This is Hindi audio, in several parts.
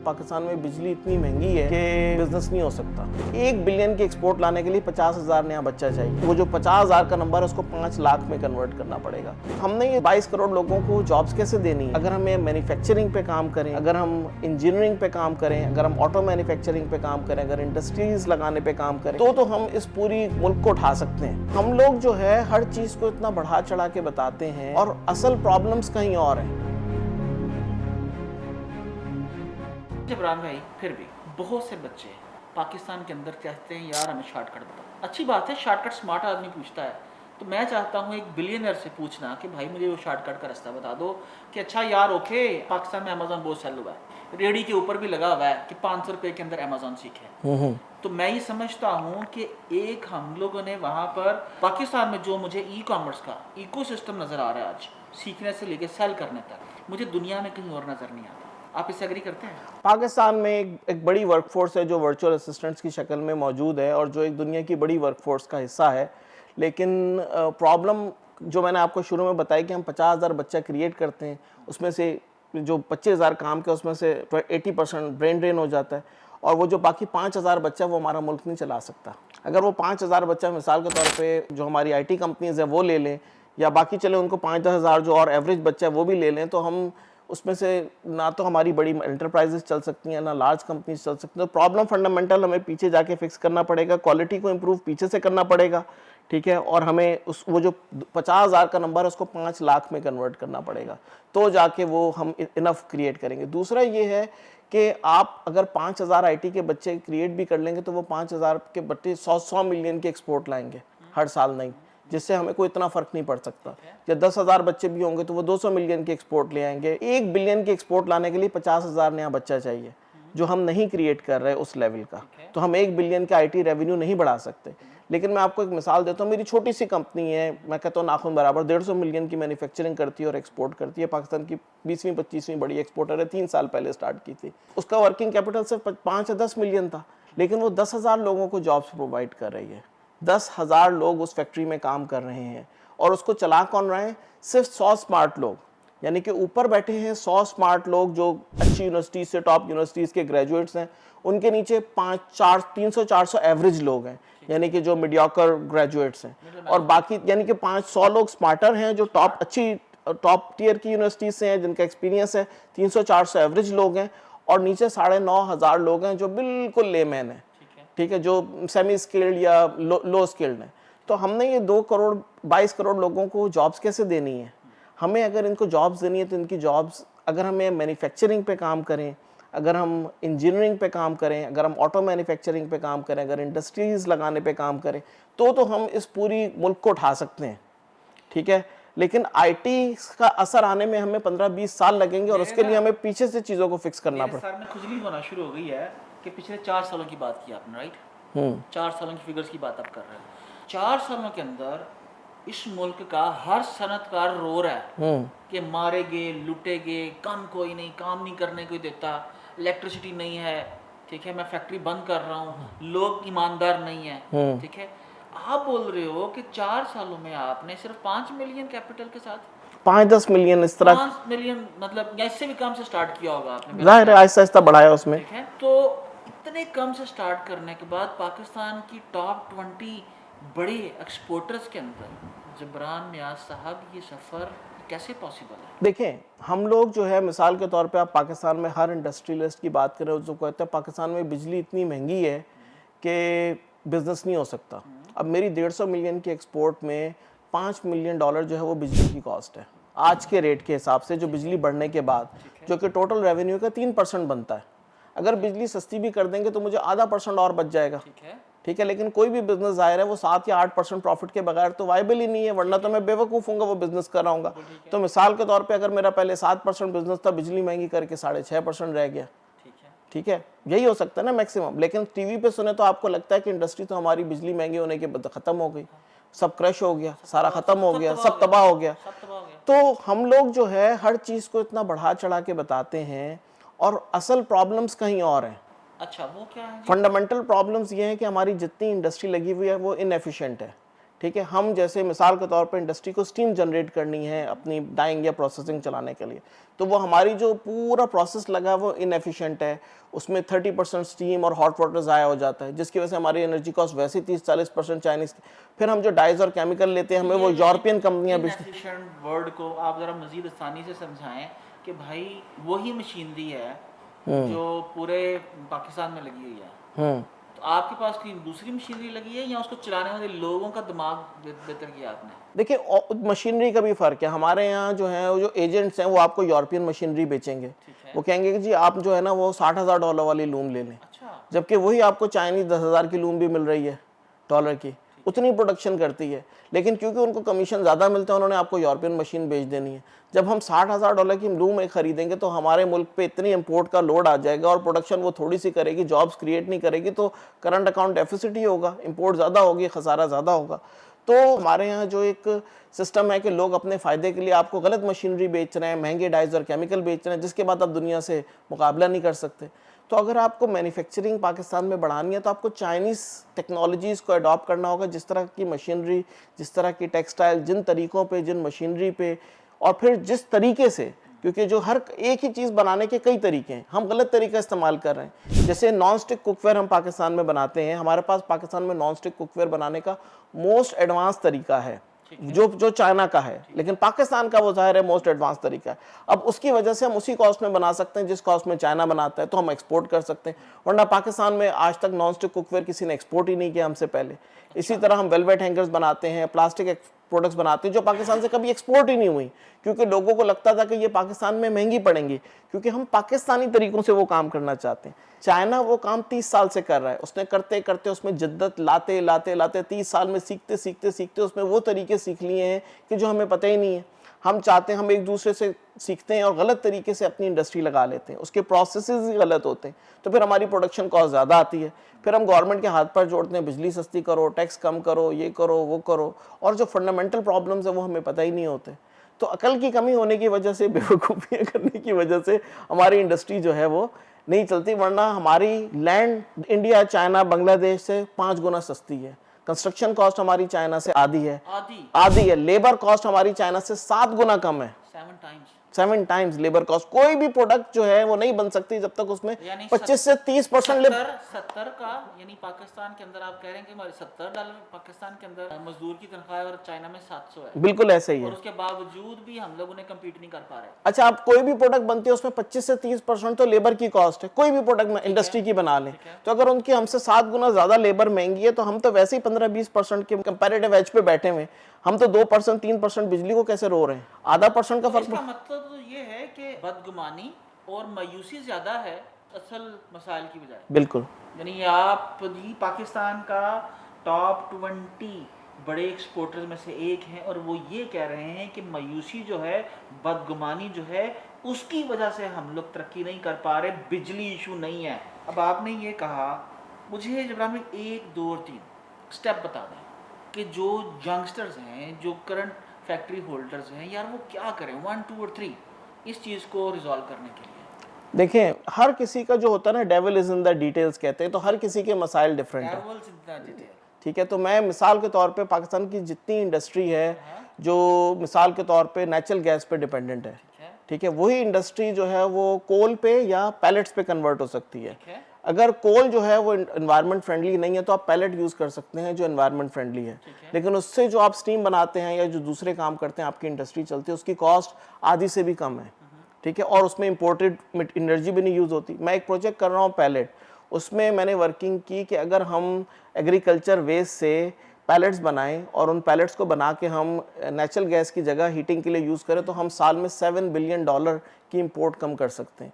पाकिस्तान में बिजली इतनी महंगी है कि बिजनेस नहीं हो सकता। 1 बिलियन की एक्सपोर्ट लाने के लिए 50,000 नया बच्चा चाहिए। वो जो 50,000 का नंबर है उसको 5 लाख में कन्वर्ट करना पड़ेगा। हमने ये 22 करोड़ लोगों को जॉब्स कैसे देनी है? अगर हम मैन्युफैक्चरिंग पे काम करें, अगर हम इंजीनियरिंग पे काम करें, अगर हम ऑटो मैन्युफैक्चरिंग पे काम करें, अगर इंडस्ट्रीज लगाने पे काम करें, तो हम इस पूरी मुल्क को उठा सकते हैं। हम लोग जो है हर चीज को इतना बढ़ा चढ़ा के बताते हैं और असल प्रॉब्लम्स कहीं और हैं। इमरान भाई, फिर भी बहुत से बच्चे पाकिस्तान के अंदर कहते हैं यार हमें शॉर्टकट बताओ। अच्छी बात है, शॉर्टकट स्मार्ट आदमी पूछता है, तो मैं चाहता हूँ एक बिलियनर से पूछना कि भाई मुझे वो शॉर्टकट का रास्ता बता दो कि अच्छा यार ओके पाकिस्तान में अमेजोन बहुत सेल हुआ है, रेडी के ऊपर भी लगा हुआ है कि 500 रुपये के अंदर अमेजोन सीखे। तो मैं ये समझता हूँ कि एक हम लोगों ने वहाँ पर पाकिस्तान में जो मुझे ई कॉमर्स का इकोसिस्टम नज़र आ रहा है आज, सीखने से लेके सेल करने तक, मुझे दुनिया में कहीं और नज़र नहीं आता। आप इससे एग्री करते हैं? पाकिस्तान में एक बड़ी वर्कफोर्स है जो वर्चुअल असिस्टेंट्स की शक्ल में मौजूद है और जो एक दुनिया की बड़ी वर्कफोर्स का हिस्सा है। लेकिन प्रॉब्लम जो मैंने आपको शुरू में बताई कि हम 50,000 बच्चा क्रिएट करते हैं, उसमें से जो 25,000 काम के उसमें से 80% ब्रेन ड्रेन हो जाता है और वो जो बाकी 5,000 बच्चा वो हमारा मुल्क नहीं चला सकता। अगर वो 5,000 बच्चा मिसाल के तौर पे जो हमारी IT कंपनीज है वो ले लें या बाकी चले उनको 5-10 हज़ार जो और एवरेज बच्चा है वो भी ले लें, तो हम उसमें से ना तो हमारी बड़ी एंटरप्राइजेस चल सकती हैं ना लार्ज कंपनीज चल सकती हैं। तो प्रॉब्लम फंडामेंटल हमें पीछे जाके फिक्स करना पड़ेगा, क्वालिटी को इम्प्रूव पीछे से करना पड़ेगा, ठीक है, और हमें उस वो जो 50,000 का नंबर है उसको 5 लाख में कन्वर्ट करना पड़ेगा, तो जाके वो हम इनफ क्रिएट करेंगे। दूसरा ये है कि आप अगर 5,000 IT के बच्चे क्रिएट भी कर लेंगे तो वो 5,000 के बच्चे 100 मिलियन के एक्सपोर्ट लाएंगे हर साल, नहीं, जिससे हमें कोई इतना फर्क नहीं पड़ सकता। या 10,000 बच्चे भी होंगे तो वो 200 मिलियन के एक्सपोर्ट ले आएंगे। 1 बिलियन के एक्सपोर्ट लाने के लिए 50,000 नया बच्चा चाहिए, जो हम नहीं क्रिएट कर रहे उस लेवल का। तो हम 1 बिलियन का IT रेवेन्यू नहीं बढ़ा सकते। लेकिन मैं आपको एक मिसाल देता हूँ, मेरी छोटी सी कंपनी है, मैं कहता हूँ नाखून बराबर, 150 मिलियन की मैन्युफैक्चरिंग करती है और एक्सपोर्ट करती है। पाकिस्तान की 20वीं-25वीं बड़ी एक्सपोर्टर है, 3 साल पहले स्टार्ट की थी। उसका वर्किंग कैपिटल सिर्फ 5 या 10 मिलियन था, लेकिन वो 10,000 लोगों को जॉब्स प्रोवाइड कर रही है। 10,000 लोग उस फैक्ट्री में काम कर रहे हैं और उसको चला कौन रहे हैं? सिर्फ 100 स्मार्ट लोग, यानी कि ऊपर बैठे हैं 100 स्मार्ट लोग जो अच्छी यूनिवर्सिटीज से, टॉप यूनिवर्सिटीज के ग्रेजुएट्स हैं। उनके नीचे 300-400 एवरेज लोग हैं, यानी कि जो मीडियोकर ग्रेजुएट्स हैं, और बाकी यानी कि 500 लोग स्मार्टर हैं जो टॉप टियर की यूनिवर्सिटीज से हैं, जिनका एक्सपीरियंस है। 300-400 एवरेज लोग हैं और नीचे 9,500 लोग हैं जो बिल्कुल लेमैन है, ठीक है, जो सेमी स्किल्ड या लो स्किल्ड है। तो हमने ये 22 करोड़ लोगों को जॉब्स कैसे देनी है? हमें अगर इनको जॉब्स देनी है तो इनकी जॉब्स, अगर हमें मैन्युफैक्चरिंग पे काम करें, अगर हम इंजीनियरिंग पे काम करें, अगर हम ऑटो मैन्युफैक्चरिंग पे काम करें, अगर इंडस्ट्रीज लगाने पे काम करें, तो हम इस पूरी मुल्क को उठा सकते हैं, ठीक है। लेकिन IT का असर आने में हमें 15-20 साल लगेंगे और उसके लिए हमें पीछे से चीज़ों को फिक्स करना पड़ेगा। सर में खुजली होना शुरू हो गई है कि पिछले 4 सालों की बात की आपने, राइट? 4 सालों की फिगर्स की बात आप कर रहे हैं। 4 सालों के अंदर इस मुल्क का हर सनतकार रो रहा है कि मारे गए, लुटे गए, कोई नहीं, काम नहीं करने को देता, इलेक्ट्रिसिटी नहीं है, ठीक है, मैं फैक्ट्री बंद कर रहा हूँ, लोग ईमानदार नहीं है, ठीक है। आप बोल रहे हो कि 4 सालों में आपने सिर्फ 5 मिलियन कैपिटल के साथ 5-10 मिलियन इस तरह, 5 मिलियन मतलब या इससे भी कम से स्टार्ट किया होगा आपने, जाहिर है आहिस्ता आहिस्ता बढ़ाया उसमें, ठीक है। तो इतने कम से स्टार्ट करने के बाद पाकिस्तान की टॉप 20 बड़े एक्सपोर्टर्स के अंदर जबरान नियाज साहब, ये सफ़र कैसे पॉसिबल है? देखें, हम लोग जो है मिसाल के तौर पे आप पाकिस्तान में हर इंडस्ट्रियलिस्ट की बात करें जो कहते हैं पाकिस्तान में बिजली इतनी महंगी है कि बिजनेस नहीं हो सकता। अब मेरी 150 मिलियन की एक्सपोर्ट में $5 मिलियन जो है वो बिजली की कॉस्ट है आज के रेट के हिसाब से, जो बिजली बढ़ने के बाद, जो कि टोटल रेवेन्यू का 3% बनता है। अगर बिजली सस्ती भी कर देंगे तो मुझे आधा % और बच जाएगा, ठीक है। लेकिन कोई भी बिजनेस जाहिर है वो 7 या 8% प्रॉफिट के बगैर तो वायबल ही नहीं है, वरना तो मैं बेवकूफ़ हूँगा वो बिजनेस कर रहा हूँगा। तो मिसाल के तौर पे अगर मेरा पहले 7% बिजनेस था, बिजली महंगी करके 6.5% रह गया, ठीक है, यही हो सकता है ना मैक्सिमम। लेकिन टीवी पे सुने तो आपको लगता है कि इंडस्ट्री तो हमारी बिजली महंगी होने के बाद ख़त्म हो गई, सब क्रश हो गया, सारा ख़त्म हो गया, सब तबाह हो गया। तो हम लोग जो है हर चीज़ को इतना बढ़ा चढ़ा के बताते हैं और असल प्रॉब्लम्स कहीं और हैं। अच्छा, वो क्या है? फंडामेंटल प्रॉब्लम्स ये हैं कि हमारी जितनी इंडस्ट्री लगी हुई है वो इनएफिशिएंट है, ठीक है, हम जैसे मिसाल के तौर पे इंडस्ट्री को स्टीम जनरेट करनी है अपनी डाइंग या प्रोसेसिंग चलाने के लिए, तो वो हमारी जो पूरा प्रोसेस लगा है वो इनएफिशिएंट है, उसमें 30% स्टीम और हॉट वाटर ज़ाया हो जाता है, जिसकी वजह से हमारी एनर्जी कॉस्ट वैसे 30-40% चाइनीज़ की। फिर हम जो डाइज और केमिकल लेते हैं हमें वो यूरोपियन कंपनियां बेचती हैं। इनएफिशिएंट वर्ड को आप ज़रा मज़ीद आसानी से समझाएं कि भाई वही मशीनरी है जो पूरे पाकिस्तान में लगी हुई है, तो आपके पास कोई दूसरी मशीनरी लगी है या उसको चलाने वाले लोगों का दिमाग बेहतर किया आपने? देखिए मशीनरी का भी फ़र्क है, हमारे यहाँ जो है वो जो एजेंट्स हैं वो आपको यूरोपियन मशीनरी बेचेंगे, वो कहेंगे कि जी आप जो है ना वो $60,000 वाली लूम ले लें, अच्छा, जबकि वही आपको चाइनीज़ 10,000 की लूम भी मिल रही है डॉलर की, उतनी प्रोडक्शन करती है, लेकिन क्योंकि उनको कमीशन ज़्यादा मिलता है उन्होंने आपको यूरोपियन मशीन बेच देनी है। जब हम $60,000 की लूम एक खरीदेंगे तो हमारे मुल्क पे इतनी इंपोर्ट का लोड आ जाएगा और प्रोडक्शन वो थोड़ी सी करेगी, जॉब्स क्रिएट नहीं करेगी, तो करंट अकाउंट डेफिसिट ही होगा, इंपोर्ट ज़्यादा होगी, खसारा ज़्यादा होगा। तो हमारे यहाँ जो एक सिस्टम है कि लोग अपने फ़ायदे के लिए आपको गलत मशीनरी बेच रहे हैं, महंगे डाइज और केमिकल बेच रहे हैं, जिसके बाद आप दुनिया से मुकाबला नहीं कर सकते। तो अगर आपको मैन्युफैक्चरिंग पाकिस्तान में बढ़ानी है तो आपको चाइनीज़ टेक्नोलॉजीज़ को अडॉप्ट करना होगा, जिस तरह की मशीनरी, जिस तरह की टेक्सटाइल, जिन तरीक़ों पे, जिन मशीनरी पे, और फिर जिस तरीके से, क्योंकि जो हर एक ही चीज़ बनाने के कई तरीके हैं, हम गलत तरीका इस्तेमाल कर रहे हैं। जैसे नॉन स्टिक कुकवेयर हम पाकिस्तान में बनाते हैं, हमारे पास पाकिस्तान में नॉन स्टिक कुकवेयर बनाने का मोस्ट एडवांस तरीका है जो चाइना का है, लेकिन पाकिस्तान का वो ज़ाहिर है मोस्ट एडवांस तरीका है। अब उसकी वजह से हम उसी कॉस्ट में बना सकते हैं जिस कॉस्ट में चाइना बनाता है, तो हम एक्सपोर्ट कर सकते हैं, वरना पाकिस्तान में आज तक नॉन स्टिक कुकवेयर किसी ने एक्सपोर्ट ही नहीं किया हमसे पहले। इसी तरह हम वेलवेट हैंगर्स बनाते हैं, प्लास्टिक प्रोडक्ट्स बनाते हैं जो पाकिस्तान से कभी एक्सपोर्ट ही नहीं हुई, क्योंकि लोगों को लगता था कि ये पाकिस्तान में महंगी पड़ेंगी, क्योंकि हम पाकिस्तानी तरीकों से वो काम करना चाहते हैं। चाइना वो काम 30 साल से कर रहा है, उसने करते करते उसमें जिद्दत लाते लाते लाते 30 साल में सीखते सीखते सीखते उसमें वो तरीके सीख लिए हैं कि जो हमें पता ही नहीं है। हम चाहते हैं, हम एक दूसरे से सीखते हैं और गलत तरीके से अपनी इंडस्ट्री लगा लेते हैं, उसके प्रोसेसेस ही गलत होते हैं, तो फिर हमारी प्रोडक्शन कॉस्ट ज़्यादा आती है। फिर हम गवर्नमेंट के हाथ पर जोड़ते हैं, बिजली सस्ती करो, टैक्स कम करो, ये करो वो करो, और जो फंडामेंटल प्रॉब्लम्स है वो हमें पता ही नहीं होते। तो अकल की कमी होने की वजह से, बेवकूफ़ियाँ करने की वजह से हमारी इंडस्ट्री जो है वो नहीं चलती, वरना हमारी लैंड इंडिया, चाइना, बांग्लादेश से 5 गुना सस्ती है। कंस्ट्रक्शन कॉस्ट हमारी चाइना से आधी है, आधी है। लेबर कॉस्ट हमारी चाइना से 7 गुना कम है, 7 टाइम्स लेबर कॉस्ट। कोई भी प्रोडक्ट जो है वो नहीं बन सकती जब तक उसमें 25 से 30% लेबर। 70 का यानी पाकिस्तान के अंदर आप कह रहे हैं कि हमारे $70 पाकिस्तान के अंदर मजदूर की तनख्वाह है और चाइना में 700 है। बिल्कुल ऐसे ही है, और उसके बावजूद भी हम लोग उन्हें कम्पीट नहीं कर पा रहे। अच्छा, आप कोई भी प्रोडक्ट बनती है उसमें 25 से 30% तो लेबर की कॉस्ट है, कोई भी प्रोडक्ट इंडस्ट्री की बना लें, तो अगर उनकी हमसे 7 गुना ज्यादा लेबर महंगी है तो हम तो वैसे ही 15-20% के कंपैरेटिव एज पे बैठे हुए, हम तो 2% 3% बिजली को कैसे रो रहे हैं, आधा % का फर्क। इसका मतलब तो ये है कि बदगुमानी और मायूसी ज्यादा है असल मसाइल की बजाय। बिल्कुल, यानी आप जी पाकिस्तान का टॉप 20 बड़े एक्सपोर्टर्स में से एक हैं और वो ये कह रहे हैं कि मायूसी जो है, बदगुमानी जो है, उसकी वजह से हम लोग तरक्की नहीं कर पा रहे, बिजली इशू नहीं है। अब आपने ये कहा, मुझे जब में 1, 2 और 3 स्टेप बता दें कि जो यंगस्टर्स हैं, जो करंट फैक्ट्री होल्डर्स हैं, यार वो क्या करें 1, 2 और 3 इस चीज़ को रिजॉल्व करने के लिए। देखें, हर किसी का जो होता है ना, devil is in the details कहते हैं, तो हर किसी के मसाइल डिफरेंट है, ठीक है। तो मैं मिसाल के तौर पे पाकिस्तान की जितनी इंडस्ट्री है जो मिसाल के तौर पे नेचुरल गैस पे डिपेंडेंट है, ठीक है, वही इंडस्ट्री जो है वो कोल पे या पैलेट्स पे कन्वर्ट हो सकती है। अगर कोल जो है वो एनवायरनमेंट फ्रेंडली नहीं है तो आप पैलेट यूज़ कर सकते हैं जो एनवायरनमेंट फ्रेंडली है, लेकिन उससे जो आप स्टीम बनाते हैं या जो दूसरे काम करते हैं, आपकी इंडस्ट्री चलती है, उसकी कॉस्ट आधी से भी कम है, ठीक है, और उसमें इंपोर्टेड एनर्जी भी नहीं यूज़ होती। मैं एक प्रोजेक्ट कर रहा हूँ पैलेट, उसमें मैंने वर्किंग की कि अगर हम एग्रीकल्चर वेस्ट से पैलेट्स बनाएं और उन पैलेट्स को बना के हम नेचुरल गैस की जगह हीटिंग के लिए यूज़ करें तो हम साल में $7 बिलियन की इंपोर्ट कम कर सकते हैं।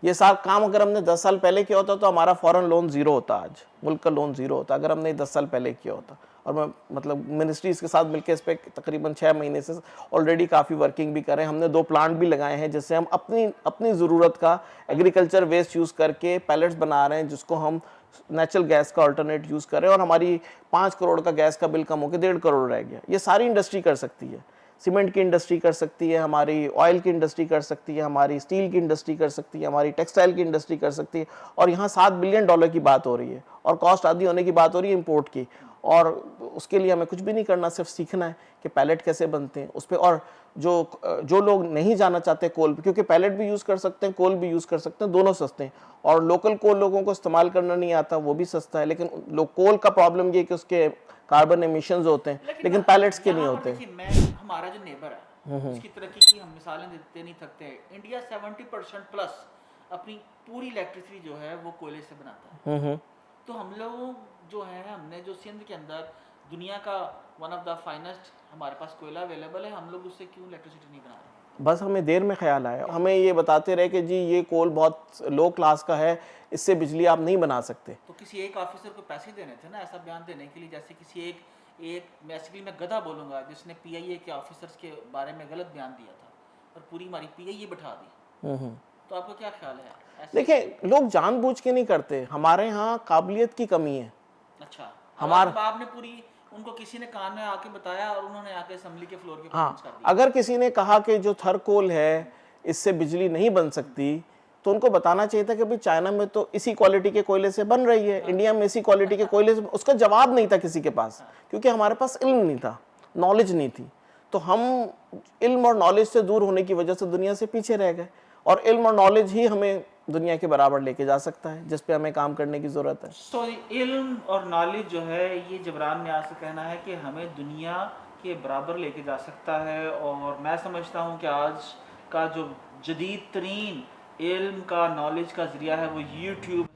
ये सारा काम अगर हमने 10 साल पहले किया होता तो हमारा फॉरेन लोन ज़ीरो होता, आज मुल्क का लोन ज़ीरो होता अगर हमने 10 साल पहले किया होता। और मैं मतलब मिनिस्ट्रीज़ के साथ मिलकर इस पर तकरीबन 6 महीने से ऑलरेडी काफ़ी वर्किंग भी कर रहे हैं। हमने 2 प्लांट भी लगाए हैं जिससे हम अपनी ज़रूरत का एग्रीकल्चर वेस्ट यूज़ करके पैलेट्स बना रहे हैं, जिसको हम नेचुरल गैस का अल्टरनेट यूज़ करें, और हमारी 5 करोड़ का गैस का बिल कम होकर 1.5 करोड़ रह गया। ये सारी इंडस्ट्री कर सकती है, सीमेंट की इंडस्ट्री कर सकती है, हमारी ऑयल की इंडस्ट्री कर सकती है, हमारी स्टील की इंडस्ट्री कर सकती है, हमारी टेक्सटाइल की इंडस्ट्री कर सकती है। और यहाँ $7 बिलियन की बात हो रही है और कॉस्ट आधी होने की बात हो रही है इंपोर्ट की, और उसके लिए हमें कुछ भी नहीं करना, सिर्फ सीखना है कि पैलेट कैसे बनते हैं उस पर। और जो लोग नहीं जाना चाहते कोल, क्योंकि पैलेट भी यूज़ कर सकते हैं, कोल भी यूज़ कर सकते हैं, दोनों सस्ते हैं। और लोकल कोल लोगों को इस्तेमाल करना नहीं आता, वो भी सस्ता है। लेकिन कोल का प्रॉब्लम ये है कि उसके कार्बन एमिशंस होते हैं, लेकिन पैलेट्स के नहीं होते। मैं हमारा जो नेबर है उसकी तरक्की की हम मिसालें देते नहीं थकते। इंडिया 70% प्लस अपनी पूरी इलेक्ट्रिसिटी जो है वो कोयले से बनाता है। तो हम लोग जो है, हमने जो सिंध के अंदर दुनिया का वन ऑफ द फाइनेस्ट हमारे पास कोयला अवेलेबल है, हम लोग उससे क्यों इलेक्ट्रिसिटी नहीं बना रहे? बस हमें देर में ख्याल आया, हमें ये बताते रहे कि जी ये कोल बहुत लो क्लास का है, इससे बिजली आप नहीं बना सकते। तो किसी एक ऑफिसर को पैसे देने थे ना ऐसा बयान देने के लिए, जैसे किसी एक बेसिकली मैं गधा बोलूँगा जिसने पीआईए के ऑफिसर्स के बारे में गलत बयान दिया था और पूरी हमारी पीआईए बैठा दी। तो आपका क्या ख्याल है? देखिए, लोग जानबूझ के नहीं करते, हमारे यहाँ काबिलियत की कमी है। अच्छा, हमारा आपने पूरी उनको किसी ने कान में आके बताया और उन्होंने आके असेंबली के फ्लोर के हाँ, अगर किसी ने कहा कि जो थर्कोल है इससे बिजली नहीं बन सकती, तो उनको बताना चाहिए था कि भाई चाइना में तो इसी क्वालिटी के कोयले से बन रही है, इंडिया में इसी क्वालिटी के कोयले से। उसका जवाब नहीं था किसी के पास, क्योंकि हमारे पास इल्म नहीं था, नॉलेज नहीं थी। तो हम इल्म और नॉलेज से दूर होने की वजह से दुनिया से पीछे रह गए। और इल्म और नॉलेज ही हमें दुनिया के बराबर लेके जा सकता है, जिस पे हमें काम करने की ज़रूरत है। तो इल्म और नॉलेज जो है, ये जबरान न्याज से कहना है कि हमें दुनिया के बराबर लेके जा सकता है। और मैं समझता हूँ कि आज का जो जदीद तरीन इल्म का, नॉलेज का ज़रिया है वो यूट्यूब